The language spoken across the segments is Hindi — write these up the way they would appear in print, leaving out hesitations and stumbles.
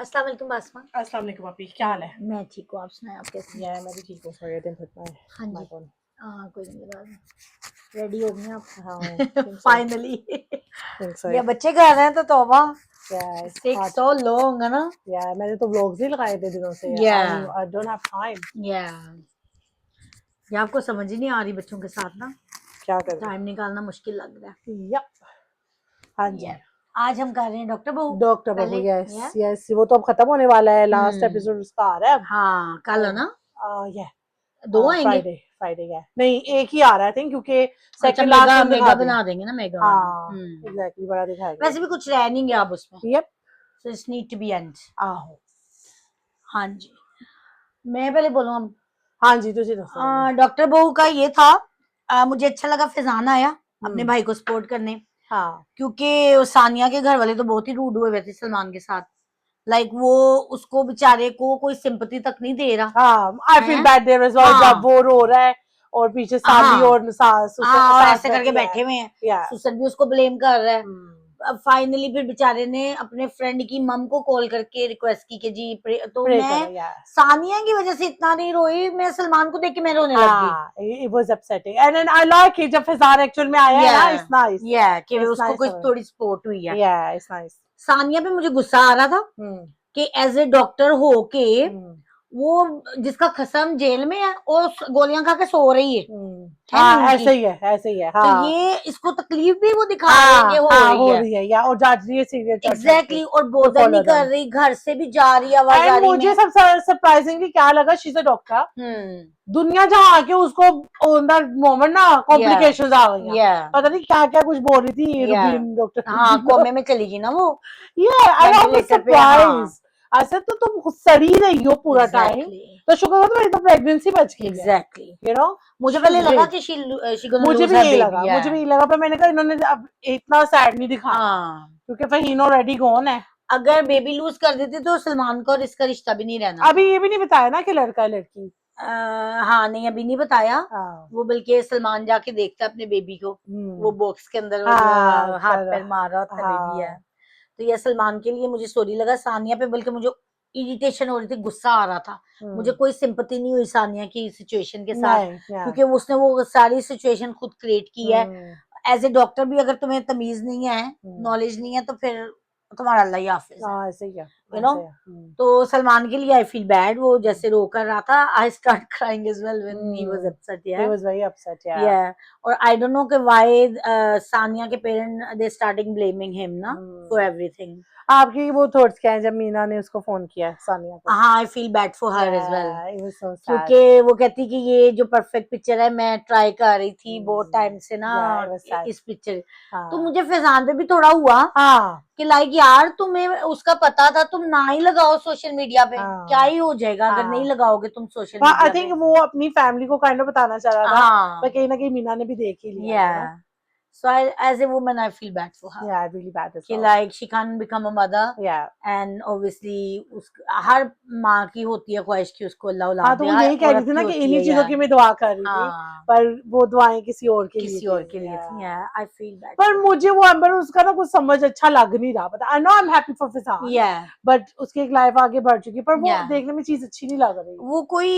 अस्सलाम वालेकुम बासमा। अस्सलाम वालेकुम आपी, क्या हाल है? मैं ठीक हूँ, आप सुनाएं, आप कैसे हैं? मैं भी ठीक हूँ। सॉरी आई डिडंट हिट हाँ माय जी। फोन। कोई नहीं बात। रेडी हो गए हाँ, आप? think so. Finally. Think so. ये बच्चे घर हैं तो तौबा। Yeah, it's take hard. So long है ना। Yeah, मैंने तो व्लॉग्स ही लगाए थे दिनों से। Yeah. I don't have time. ये आपको समझ ही नहीं आ रही बच्चों के साथ ना, क्या कर रहे? टाइम निकालना मुश्किल लग रहा है। Yep. हाँ जी। आज हम कर रहे हैं डॉक्टर बहू। डॉक्टर बहू, पहले यस यस, वो तो अब खत्म होने वाला है। लास्ट हम्म, एपिसोड उसका आ रहा है अब। हाँ कल है ना, या दो आएंगे। फ्राइडे फ्राइडे या नहीं, एक ही आ रहा है थिंक, क्योंकि अच्छा सेकंड मेगा लास्ट में मेगा दिखा दिया। बना देंगे ना, मेगा वाला। हाँ एग्जैक्टली, बड़ा दिखाएंगे। वैसे भी कुछ रह नहीं गया अब उसमें। Yup. So it's need to be end. आहो। हाँ जी, मैं पहले बोलूँ अब। हाँ जी, तुझे दसो। डॉक्टर बहू का ये था, मुझे अच्छा लगा फैजान आया अपने भाई को सपोर्ट करने। हाँ क्योंकि सानिया के घर वाले तो बहुत ही रूड हुए थे सलमान के साथ। लाइक वो उसको बेचारे को कोई सिंपैथी तक नहीं दे रहा हाँ, आई फील है। बैड देयर एज वेल, जब वो रो रहा है और पीछे साली हाँ और सास और सास ऐसे करके बैठी है। बैठे हुए हैं, या सुसर भी उसको ब्लेम कर रहा है। फाइनली फिर बेचारे ने अपने फ्रेंड की मम को कॉल करके रिक्वेस्ट की कि जी तो प्रे मैं करो। या सानिया की वजह से इतना नहीं रोई, मैं सलमान को देख के मैं रोने लग गई। हाँ, it was upsetting and then I like it जब फैजान एक्चुअल में आया है ना, it's nice. कि It's उसको nice कुछ of him. थोड़ी सपोर्ट हुई है। Yeah, it's nice. सानिया पे मुझे गुस्सा आ रहा था कि एज ए डॉक्टर हो के वो जिसका खसम जेल में है और गोलियां खा के सो रही है हाँ नींद ऐसे की। ही है, ऐसे ही है। तो हाँ ये इसको तकलीफ भी वो दिखा रहे हैं कि हो हो रही है या और जज रही है सीरियल एग्जैक्टली, और बोदर नहीं कर रही, घर से भी जा रही एंड आवाजारी मुझे में। सब सरप्राइजिंगली क्या लगा, शी इज अ डॉक्टर। दुनिया जहाँ आके उसको ऑन दैट मोमेंट ना कॉम्प्लिकेशंस आ गई। पता नहीं क्या क्या कुछ बोल रही थी रूबीन डॉक्टर। हाँ कोमे में चली गई ना वो, आई वाज वेंटिलेटर पे। सरप्राइज। ऐसे तो तुम सड़ी रही हो पूरा टाइम, एग्जैक्टली तो शुक्र है तुम्हारी तो प्रेगनेंसी बच गई है। एग्जैक्टली यू नो मुझे पहले लगा कि शी गोना मुझे लूज भी हर यही लगा, बेबी है। मुझे भी यही लगा, पर मैंने कहा इन्होंने अब इतना सैड नहीं दिखाया हाँ क्योंकि फहीन ऑलरेडी गॉन है। अगर बेबी लूज कर देती तो सलमान को और इसका रिश्ता भी नहीं रहना अभी था। ये भी नहीं बताया ना कि लड़का है लड़की। हाँ नहीं अभी नहीं बताया। हाँ वो बल्कि सलमान जाके देखता अपने बेबी को, वो बॉक्स के अंदर हाँ हाथ पैर मार रहा होता है, बेबी है। हाँ तो ये सलमान के लिए मुझे स्टोरी लगा। सानिया पे बल्कि मुझे इरिटेशन हो रही थी, गुस्सा आ रहा था। मुझे कोई सिंपैथी नहीं हुई सानिया की सिचुएशन के साथ, नहीं क्योंकि उसने वो सारी सिचुएशन खुद क्रिएट की है। एज ए डॉक्टर भी अगर तुम्हें तमीज नहीं है, नॉलेज नहीं है, तो फिर तुम्हारा अल्लाह ही हाफिज है, ऐसे ही है, यू नो। ऐसे है। तो सलमान के लिए आई फील बैड, वो जैसे रो कर रहा था, I start crying as well when he was upset. He was very upset, yeah. या और आई डोंट नो कि व्हाई सानिया के parent they starting blaming him ना फॉर एवरीथिंग। आपकी वो थॉट्स क्या है जब मीना ने उसको फोन किया सानिया को? हाँ I feel bad for her as well, Yeah, it was so sad. क्योंकि वो कहती कि ये जो परफेक्ट पिक्चर है मैं ट्राई कर रही थी बहुत टाइम से ना Yeah, it was sad. इस पिक्चर। हाँ तो मुझे फैजान पे भी थोड़ा हुआ हाँ कि लाइक यार तुम्हें उसका पता था, तुम ना ही लगाओ सोशल मीडिया पे, हाँ। क्या ही हो जाएगा अगर हाँ। नहीं लगाओगे तुम सोशल आई मीडिया थिंक पे। वो अपनी फैमिली को काइंड ऑफ बताना चाह रहा था, हाँ पर कहीं ना कहीं मीना ने भी देख ही लिया, you know? so as a woman I feel bad for her Yeah, really bad as कि well. like she can't become a mother Yeah. and obviously हर माँ की होती है ख्वाहिश कि उसको अल्लाह औलाद हाँ तो दे, वो हर यही कह रही औरत थी की ना कि होती इन्हीं है चीजों यार। की मैं दुआ कर रही थी, हाँ पर वो दुआएं किसी और के लिए किसी और के लिए थी। I feel bad पर मुझे वो एम्बर उसका ना कुछ समझ अच्छा लग नहीं रहा। पता I know I am happy for Fizaan, but उसकी एक लाइफ आगे बढ़ चुकी, पर वो देखने में चीज अच्छी नहीं लग रही। वो कोई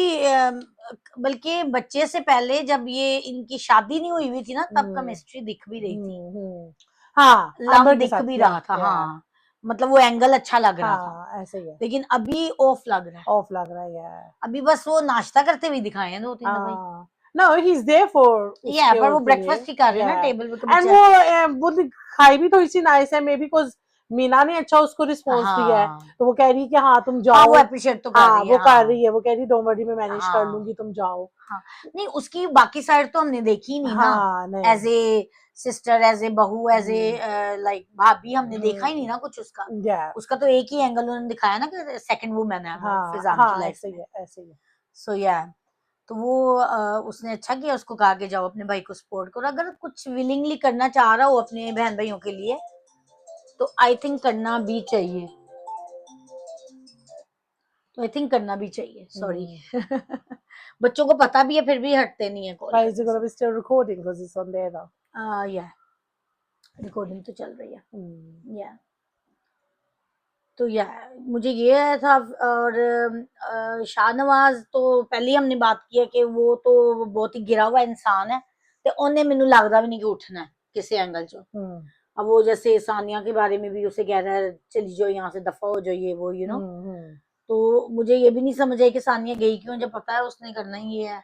बल्कि बच्चे से पहले जब ये इनकी शादी नहीं हुई हुई थी ना, तब केमिस्ट्री दिख भी रही थी। हाँ लव दिख भी रहा था। हाँ मतलब वो एंगल अच्छा लग रहा था, ऐसे ही है। लेकिन अभी ऑफ लग रहा है, ऑफ लग रहा है यार। अभी बस वो नाश्ता करते हुए दिखाए हैं 2-3 दफा। No, he's there for उसके पर वो और के लिए। ब्रेकफास्ट ही कर रहे हैं ना टेबल पे एंड वो खाई भी थोड़ी सी नाइस है, मे बी बिकॉज मीना ने अच्छा उसको रिस्पॉन्स दिया है, तो वो कह रही है कि हाँ तुम जाओ। वो अप्रिशिएट तो कर रही है। वो कर रही है, वो कह रही डोंट वरी मैं मैनेज कर लूंगी, तुम जाओ। नहीं उसकी बाकी साइड तो हमने देखी नहीं ना, as a sister, as a बहू, एज ए लाइक भाभी, हमने देखा ही नहीं ना कुछ उसका। उसका तो एक ही एंगल उन्होंने दिखाया ना कि सेकंड वुमन है फिजान की लाइफ में। ऐसे ही सो तो वो उसने अच्छा किया, उसको कहा कि जाओ अपने भाई को सपोर्ट करो। अगर कुछ विलिंगली करना चाह रहा हो अपने बहन भाइयों के लिए तो आई थिंक करना भी चाहिए, करना भी चाहिए। सॉरी बच्चों को पता भी है फिर भी हटते नहीं है call. Is it going to be still recording because it's on there now? या रिकॉर्डिंग तो चल रही है। या तो मुझे ये आया था। और शाहनवाज तो पहले हमने बात की है कि वो तो बहुत ही गिरा हुआ इंसान है, तो उन्हें मैनू लगता भी नहीं कि उठना है किसी एंगल चो। अब वो जैसे सानिया के बारे में भी उसे कह रहा है चली जाओ यहाँ से, दफा हो जाइए वो, यू नो। तो मुझे ये भी नहीं समझ आई कि सानिया गई क्यों, जब पता है उसने करना ही ये है।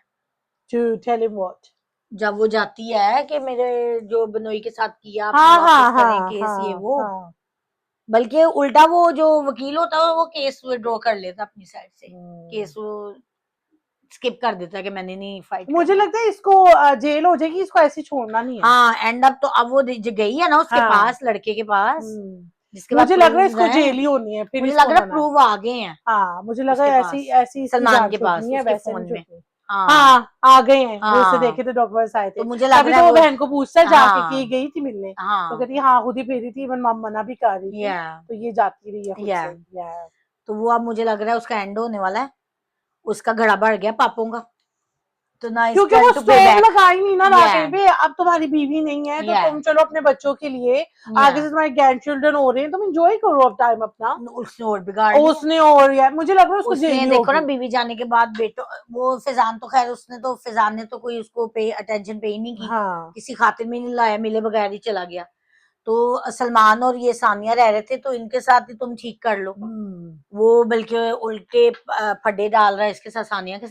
To tell him what? जब वो जाती है कि मेरे जो बनोई के साथ किया, हाँ, वापस हाँ, करें केस, हाँ, ये वो। हाँ. बल्कि उल्टा वो जो वकील होता है वो केस विड्रॉ कर लेता अपनी साइड से, केस वो स्किप कर देता है कि मैंने नहीं फाइट। मुझे लगता है इसको जेल हो जाएगी, इसको ऐसे छोड़ना नहीं है। हाँ, एंड अप तो अब वो गई है ना उसके पास, लड़के के पास, जिसके मुझे लग रहा है इसको जेल ही होनी है। फिर मुझे लग रहा है प्रूव आ गए हैं। हाँ, मुझे लगा ऐसी ऐसी सलमान के पास उसके फोन में। हाँ, आ गए हैं। वो उसे देखे थे, डॉक्टर्स आए थे। तो मुझे लग तभी रहा तो है वो बहन को पूछता है जाके कि गई थी मिलने, हाँ, तो कहती हाँ खुद ही फेरी थी, इवन मना भी कर रही थी, तो ये जाती रही है खुद से। तो वो अब मुझे लग रहा है उसका एंड होने वाला है, उसका घड़ा बढ़ गया पापों का। तो ना क्योंकि वो स्टोव लगाई नहीं ना रास्ते पे। अब तुम्हारी बीवी नहीं है तो तुम चलो अपने बच्चों के लिए, आगे से तुम्हारे ग्रैंड चिल्ड्रन हो रहे हैं, तुम एंजॉय करो अब टाइम अपना। उसने और बिगाड़ लिया। उसने और यार मुझे लग रहा है उसको जेल ही देखो ना, बीवी जाने के बाद बेटो वो फिजान तो खैर फिजान ने तो कोई उसको अटेंशन पे ही नहीं की। किसी खातिर में नहीं लाया, मिले बगैर ही चला गया। तो सलमान और ये सानिया रह रहे थे, तो इनके साथ ही तुम ठीक कर लो। वो बल्कि उल्टे फड्डे डाल रहा है इसके साथ, सानिया के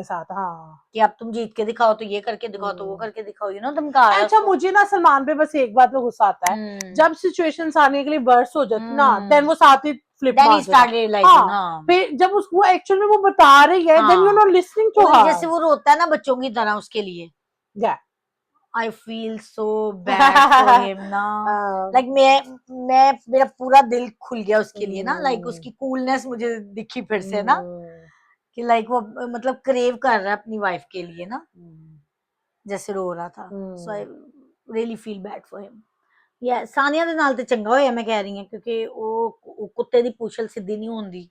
साथ हाँ, कि अब तुम जीत के दिखाओ, तो ये करके दिखाओ, तो वो करके दिखाओ, यू नो तुम कहा। अच्छा, मुझे ना सलमान पे बस एक बात पे गुस्सा आता है, जब सिचुएशन आने के लिए वर्स हो जाती ना, देन वो साथ ही फ्लिप मार देता। हाँ, फिर जब उसको एक्चुअल में वो बता रही है, then you not listening to her. जैसे वो रोता है ना बच्चों की तरह उसके लिए। I feel so bad for him ना। Like मेरा पूरा दिल खुल गया उसके लिए ना। Like उसकी कूलनेस मुझे दिखी फिर से ना, कि लाइक वो मतलब क्रेव कर रहा है अपनी वाइफ के लिए ना, जैसे रो रहा था। So I really feel bad for him। Sania दे नाल ते चंगा होया, मैं कह रही हूँ, क्योंकि वो कुत्ते दी पूछल सीधी नहीं होंदी,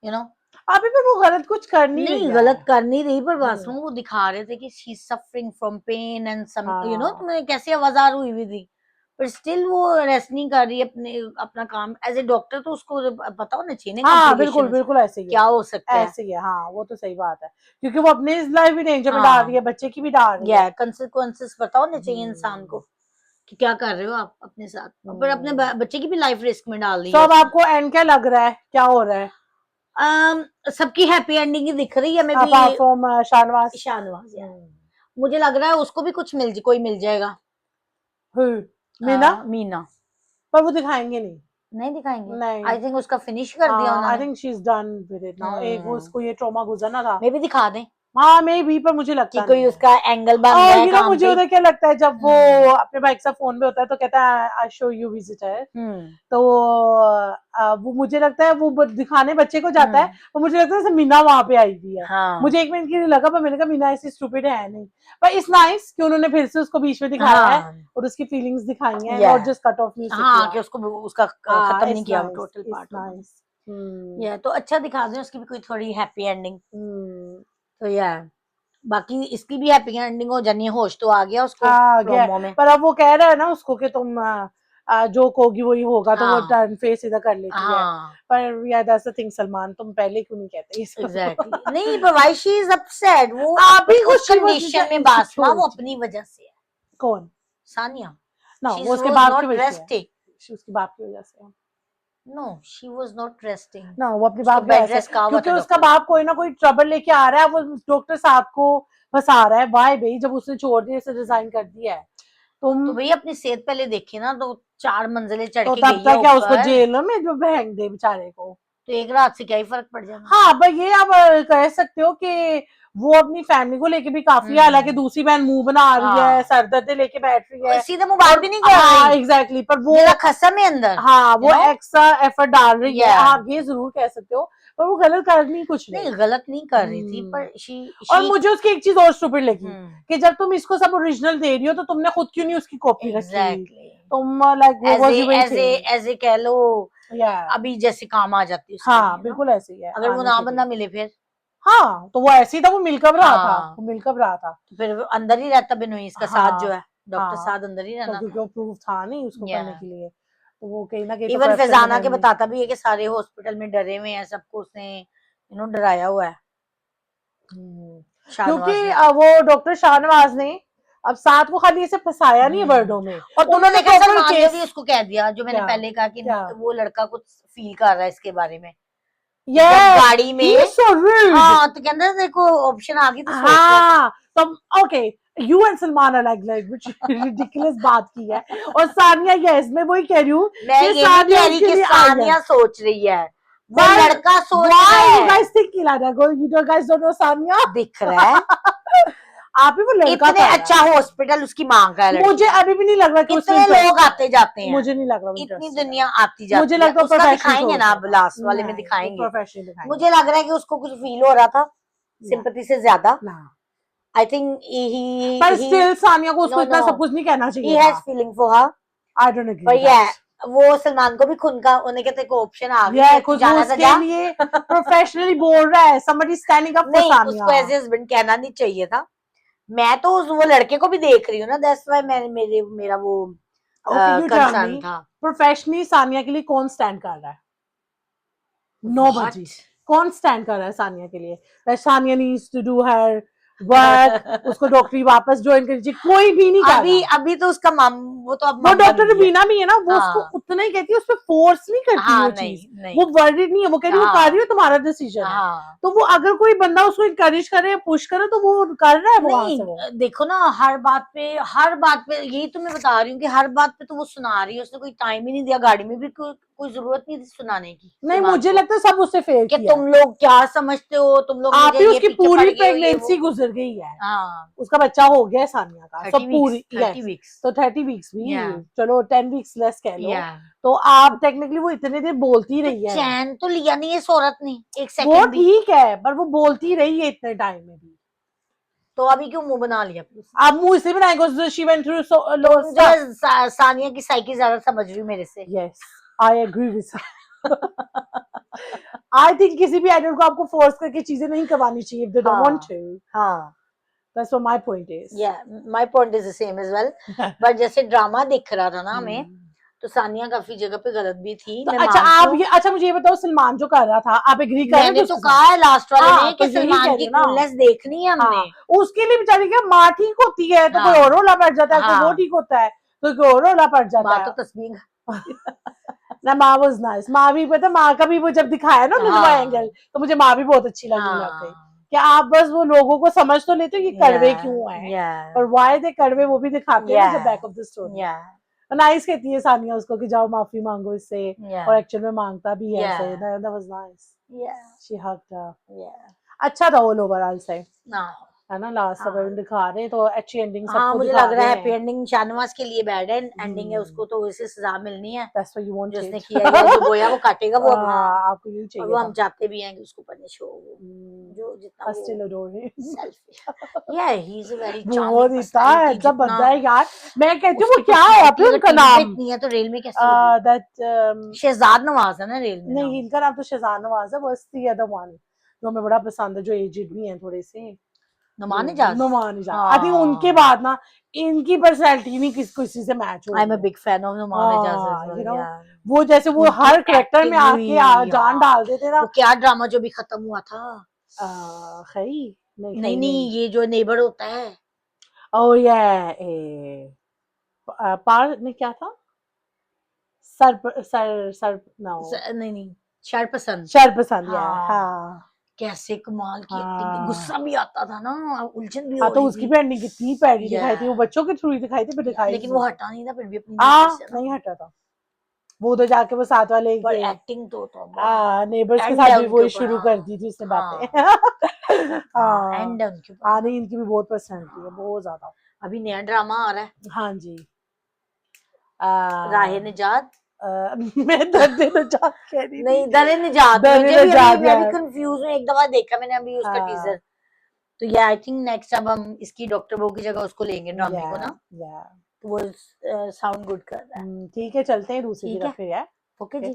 यू नो। अभी भी वो गलत कुछ कर नहीं रही है। गलत कर नहीं रही, पर बस वो दिखा रहे थे कि she is suffering from pain and some, you know, तुम्हें कैसी आवाज़ हुई हुई थी, पर स्टिल वो रेस्ट नहीं कर रही अपना काम एज ए डॉक्टर। तो उसको पता होना चाहिए ना। हाँ, बिल्कुल बिल्कुल ऐसे ही क्या हो सकता है, ऐसे ही है। हाँ, वो तो सही बात है, क्योंकि वो अपने लाइफ भी डेंजर में डाल रही है, बच्चे की भी डाल रही है। कंसिक्वेंसेस पता होने चाहिए इंसान को कि क्या कर रहे हो आप अपने साथ, पर अपने बच्चे की भी लाइफ रिस्क में डाल रही है। अब आपको एंड क्या लग रहा है, क्या हो रहा है? सबकी हैप्पी एंडिंग ही दिख रही है। मैं भी शाहनवाज मुझे लग रहा है उसको भी कुछ कोई मिल जाएगा। मीना पर वो दिखाएंगे नहीं दिखाएंगे। आई थिंक उसका फिनिश कर दिया उन्होंने। I think she is done with it now. एक उसको ये ट्रॉमा गुजरना था, मे भी दिखा दें। हाँ, मे भी, पर मुझे लगता है कि कोई उसका एंगल बन गया है काम पे। मुझे उधर क्या लगता है, जब वो अपने भाई के साथ फोन पे होता है तो कहता है आई शो यू विजिटर, तो वो मुझे लगता है वो दिखाने बच्चे को जाता है, और मुझे लगता है मीना वहां पे आई हुई है। मुझे एक मिनट के लिए लगा, पर मैंने कहा मीना ऐसी स्टूपिड है नहीं, पर इट्स नाइस कि उन्होंने फिर से उसको बीच में दिखाया है और उसकी फीलिंग्स दिखाई हैं, not just cut off music. हाँ, कि उसको उसका खत्म नहीं किया टोटल पार्ट। नाइस, तो अच्छा दिखा दें उसकी भी कोई थोड़ी हैप्पी एंडिंग। तो बाकी इसकी भी हैप्पी एंडिंग हो जानी है। होश तो आ गया उसको प्रोमो में, पर अब वो कह रहा है ना उसको कि तुम जो कहोगी वही होगा, तो वो टर्न फेस इधर कर लेती है। पर यार दैट्स द थिंग, सलमान तुम पहले क्यों नहीं कहते इसको? एग्जैक्टली नहीं, पर व्हाई शी इज अपसेट, वो अभी कुछ कंडीशन में बासमा, वो अपनी वजह से है। कौन? सानिया ना, वो उसके बाप की वजह से है। उसके बाप की वजह से। No, she was not resting. ना, वो अपने बाप क्योंकि उसका बाप कोई ना कोई ट्रबल लेके आ रहा है, वो डॉक्टर साहब को फंसा रहा है। वाई भाई, जब उसने छोड़ दिया, से रिजाइन कर दिया है, तो भाई अपनी सेहत पहले देखी ना। तो 4 मंजिलें चढ़ के गई है, क्या उसको जेल में जो बहन दे बेचारे को, तो एक रात से क्या ही फर्क पड़ जाएगा। हाँ, पर ये आप कह सकते हो कि वो अपनी फैमिली को लेके भी काफी, हालांकि दूसरी बहन मुंह बना रही है, सरदर्द लेके बैठ रही है, सीधे मोबाइल भी नहीं कर रही। एग्जैक्टली, पर वो खसम है अंदर। हाँ, वो एक्स्ट्रा एफर्ट डाल रही है, आप ये जरूर कह सकते हो, पर वो गलत करनी कुछ नहीं, गलत नहीं कर रही थी, पर और मुझे उसकी एक चीज और स्टूपिड लगी कि जब तुम इसको सब ओरिजिनल दे रही हो, तो तुमने खुद क्यों नहीं उसकी कॉपी रखी? तुम लाइक ऐसे कह लो अभी जैसे काम आ जाती है। हाँ, बिल्कुल ऐसे ही है। अगर वो ना बंदा मिले फिर, हाँ, तो वो ऐसे ही था, वो मिलकर रहा था, वो मिलकर रहा था, फिर अंदर ही रहता बिनोई इसका साथ जो है, डॉक्टर साथ अंदर ही रहना, क्योंकि वो प्रूफ था नहीं उसको करने के लिए। तो वो कहीं ना कहीं इवन फैजाना के बताता भी है कि सारे हॉस्पिटल में डरे हुए हैं, सबको उसने डराया हुआ है। क्योंकि वो डॉक्टर शाहनवाज ने अब साथ को खाली ऐसे फंसाया नहीं है वर्डों में, और उन्होंने सलमान ने भी उसको कह दिया जो मैंने पहले कहा कि वो लड़का कुछ फील कर रहा है इसके बारे में, गाड़ी में। हाँ, तो कहते देखो ऑप्शन आ गई तो हाँ, तो okay you and Salman are like which ridiculous बात की है। और सानिया, यस मैं वही कह रही हूँ, मैं ये कह रही कि सानिया सोच रही है, वो लड़का सोच रहा है। You guys think you guys don't know Sania दिख रहा है आप ही वो लड़का इतने अच्छा हॉस्पिटल उसकी मांग का है। मुझे अभी भी नहीं लग रहा कि इतने लोग आते जाते हैं, मुझे नहीं लग रहा इतनी दुनिया आती जाती है। मुझे लगता है उसका दिखाएंगे ना, अब लास्ट वाले में दिखाएंगे। मुझे लग रहा है कि उसको कुछ फील हो रहा था सिंपैथी से ज्यादा। आई थिंक ही पर स्टिल सानिया को उसको इतना सब कुछ नहीं कहना चाहिए। He has feeling for her. I don't agree. वो सलमान को भी खुद का उन्हें कहते को ऑप्शन आ गया है, खुद उसके लिए प्रोफेशनली बोल रहा है somebody standing up for Sania. उसको एज हस्बैंड कहना नहीं चाहिए था। मैं तो वो लड़के को भी देख रही हूँ ना, दैट्स व्हाई मेरा वो कंसर्न था। प्रोफेशनली सानिया के लिए कौन स्टैंड कर रहा है? नोबडी। कौन स्टैंड कर रहा है सानिया के लिए? Sania needs to do her work, उसको डॉक्टरी वापस ज्वाइन कर लीजिए, कोई भी नहीं कर अभी तो उसका वो तो अब वो डॉक्टर रबीना भी है ना, वो उसको उतना ही कहती है, उस पर फोर्स नहीं करती वो चीज, वो वर्रिड नहीं है, वो कह रही है वो कर रही हो तुम्हारा डिसीजन है। तो वो अगर कोई बंदा उसको इनकरेज करे, पुश करे, तो वो कर रहा है वो। देखो ना, हर बात पे यही तो मैं बता रही हूँ कि हर बात पे तो वो सुना रही है, उसने कोई टाइम ही नहीं दिया, गाड़ी में भी कोई जरूरत नहीं थी सुनाने की। नहीं, मुझे लगता है सब उससे फेल किया। तुम लोग क्या समझते हो, तुम लोग आप ही उसकी पूरी प्रेगनेंसी गुजर गई है। उसका बच्चा हो गया है सानिया का, सब पूरी 30 वीक्स, तो 30 वीक्स भी चलो 10 वीक्स लेस कह लो, तो आप टेक्निकली वो इतने देर बोलती रही है। चैन तो लिया नहीं है औरत ने एक सेकंड वो ठीक है, पर वो बोलती रही है इतने टाइम में भी, तो अभी क्यों मुंह बना लिया? आप मुंह इसलिए बनाएंगे शी वेंट थ्रू सानिया की साइकी ज्यादा समझ रही हूँ मेरे से। Yes, I agree with I think किसी भी एडल्ट को आपको फोर्स करके चीजें नहीं करवानी चाहिए if they don't want to. हाँ, that's what my point is. Yeah, my point is the same as well. But जैसे ड्रामा दिख रहा था ना हमें, तो सानिया काफी जगह पे गलत भी थी। तो अच्छा मुझे ये बताओ, सलमान जो कर रहा था, आप एग्री कर रहे हो? मैंने तो कहा है लास्ट वाले में कि सलमान की कूलनेस देखनी है हमने। उसके लिए बेचारी क्या माँ ठीक होती है तो कोई और रोला पड़ जाता है, कोई वो ठीक होता है तो कोई और रोला पड़ जाता है। माँ तो तस्वीर ना, माँ वाज नाइस। माँ भी पता, माँ का भी वो जब दिखाया ना एंगल, तो मुझे माँ भी बहुत अच्छी लगी। क्या आप बस वो लोगों को समझ तो लेते हो कि कड़वे क्यों है, और व्हाई दे कड़वे, वो भी दिखाते हैं the back of the story. Nice कहती है सानिया उसको कि जाओ माफी मांगो इससे, और एक्चुअल में मांगता भी है ऐसे। That was nice, she hugged her. अच्छा था ऑल ओवरऑल से, है ना? लास्ट सब दिखा रहे तो अच्छी एंडिंग सबको। मुझे लग रहा है हैप्पी एंडिंग शाहनवाज के लिए बैड एंडिंग है, उसको तो वैसे सजा मिलनी है। दैट्स व्हाट यू वांट, जो उसने किया है, जो बोया वो काटेगा वो। आपको यही चाहिए, वो हम चाहते भी हैं कि उसको पनिश हो, जो जितना स्टिल अडोर हिम, सेल्फिश। या he is a very charming personality, जब बंदा है यार। मैं कहती हूँ वो क्या है अपने उनका नाम नहीं है तो रेल में कैसे दैट शहजाद नवाज है ना रेल में? नहीं, इनका नाम तो शहजाद नवाज है, बस द अदर वन जो हमें बड़ा पसंद है, जो एजेड भी हैं थोड़े से, नुमान इजाज। आई थिंक उनके बाद ना इनकी पर्सनालिटी नहीं किसी से मैच हो। I am a big fan of Numan Ijaz. वो जैसे वो हर कैरेक्टर में आके जान डाल देते ना। वो क्या ड्रामा जो भी खत्म हुआ था, नहीं ये जो नेबर होता है, ओह या पार ने क्या था, सर नहीं शरपसंद। हाँ, कैसे कमाल की एक्टिंग, गुस्सा भी आता था ना, उलझन भी तो उसकी भी एंडिंग कितनी पैड़ी दिखाई थी, वो बच्चों के थ्रू ही दिखाई थी, लेकिन वो हटा नहीं था फिर भी अपनी नहीं हटा था वो, तो जाके वो साथ वाले एक्टिंग तो नेबर्स के साथ भी वही शुरू कर दी थी उसने बातें। नहीं, इनकी भी बहुत पर्सनालिटी है, बहुत ज्यादा। अभी नया ड्रामा आ रहा है। हाँ जी, राहे निजात। मैं दर्द निजात कह रही थी। नहीं, दर निजात मैं भी कंफ्यूज हूँ। एक दफा देखा मैंने अभी उसका टीजर, तो ये आई थिंक नेक्स्ट अब हम इसकी डॉक्टर बहू की जगह उसको लेंगे ड्रामे को ना, तो वो साउंड गुड कर रहा है। ठीक है, चलते हैं दूसरी तरफ फिर यार। ओके जी।